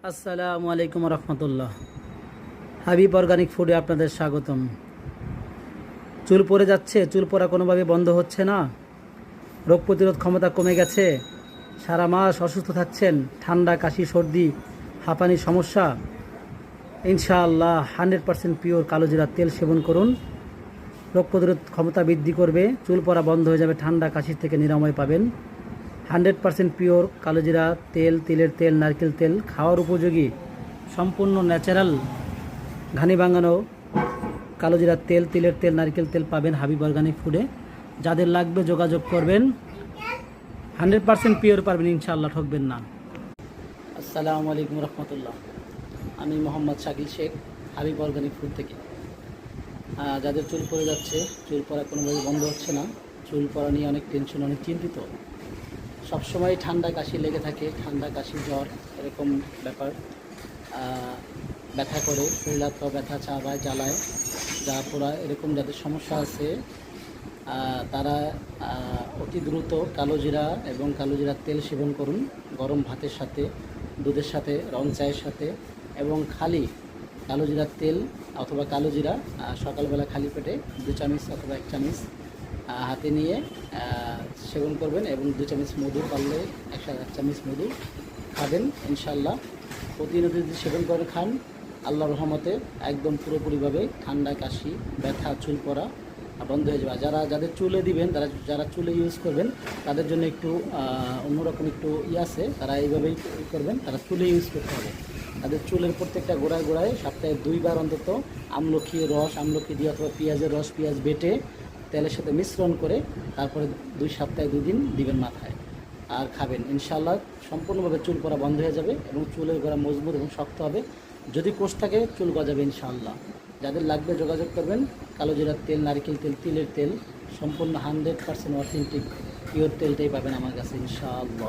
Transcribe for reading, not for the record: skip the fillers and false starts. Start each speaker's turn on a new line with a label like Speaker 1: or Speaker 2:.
Speaker 1: আসসালামু আলাইকুম রহমতুল্লাহ। হাবিব অর্গানিক ফুডে আপনাদের স্বাগতম। চুল পড়ে যাচ্ছে, চুল পড়া কোনোভাবে বন্ধ হচ্ছে না, রোগ প্রতিরোধ ক্ষমতা কমে গেছে, সারা মাস অসুস্থ থাকছেন, ঠান্ডা কাশি সর্দি হাঁপানির সমস্যা, ইনশাআল্লাহ 100% পিওর কালোজিরা তেল সেবন করুন। রোগ প্রতিরোধ ক্ষমতা বৃদ্ধি করবে, চুল পড়া বন্ধ হয়ে যাবে, ঠান্ডা কাশির থেকে নিরাময় পাবেন। 100% পিওর কালোজিরা তেল, তিলের তেল, নারকেল তেল, খাওয়ার উপযোগী, সম্পূর্ণ ন্যাচারাল ঘানি ভাঙানো কালোজিরা তেল, তিলের তেল, নারকেল তেল পাবেন হাবিব অর্গানিক ফুডে। যাদের লাগবে যোগাযোগ করবেন, 100% পিওর পাবেন, ইনশাআল্লাহ ঠকবেন না। আসসালামু আলাইকুম রহমতুল্লাহ। আমি মোহাম্মদ শাকিল শেখ, হাবিব অর্গানিক ফুড থেকে। যাদের চুল পড়ে যাচ্ছে, চুল পড়া কোনোভাবে বন্ধ হচ্ছে না, চুল পড়া নিয়ে অনেক টেনশন, অনেক চিন্তিত, সবসময় ঠান্ডা কাশি লেগে থাকে, ঠান্ডা কাশি জ্বর এরকম ব্যাপার, ব্যথা করে, শরীর হাত পা ব্যথা, চাবায়, জ্বালায়, যা পোড়া, এরকম যাদের সমস্যা আছে তারা অতি দ্রুত কালোজিরা এবং কালোজিরার তেল সেবন করুন। গরম ভাতের সাথে, দুধের সাথে, রং চায়ের সাথে, এবং খালি কালোজিরার তেল অথবা কালোজিরা সকালবেলা খালি পেটে 2 চামচ অথবা 1 চামচ হাতে নিয়ে সেবন করবেন, এবং 2 চামচ মধু, পারলে 1 চামচ মধু খাবেন। ইনশাল্লাহ প্রতিদিন যদি সেবন করে খান, আল্লাহর রহমতে একদম পুরোপুরিভাবে ঠান্ডা কাশি, ব্যথা, চুল পড়া বন্ধ হয়ে যাবে। যাদের চুলে দিবেন, যারা চুলে ইউজ করবেন, তাদের জন্য একটু অন্যরকম একটু আছে, তারা এইভাবেই করবেন, তারা চুলে ইউজ করতে হবে। তাদের চুলের প্রত্যেকটা গোড়ায় গোড়ায় সপ্তাহে 2 বার অন্তত আমলকি রস, আমলকি দিয়ে অথবা পেঁয়াজের রস, পেঁয়াজ বেটে তেলের সাথে মিশ্রণ করে তারপরে 2 সপ্তাহে 2 দিন দিবেন মাথায়, আর খাবেন। ইনশাআল্লাহ সম্পূর্ণভাবে চুল পড়া বন্ধ হয়ে যাবে এবং চুলের গোড়া মজবুত এবং শক্ত হবে। যদি কোষ থাকে চুল গজাবে ইনশাআল্লাহ। যাদের লাগবে যোগাযোগ করবেন। কালোজিরার তেল, নারকেল তেল, তিলের তেল, সম্পূর্ণ 100% অথেন্টিক পিওর তেলটাই পাবেন আমার কাছে ইনশাআল্লাহ।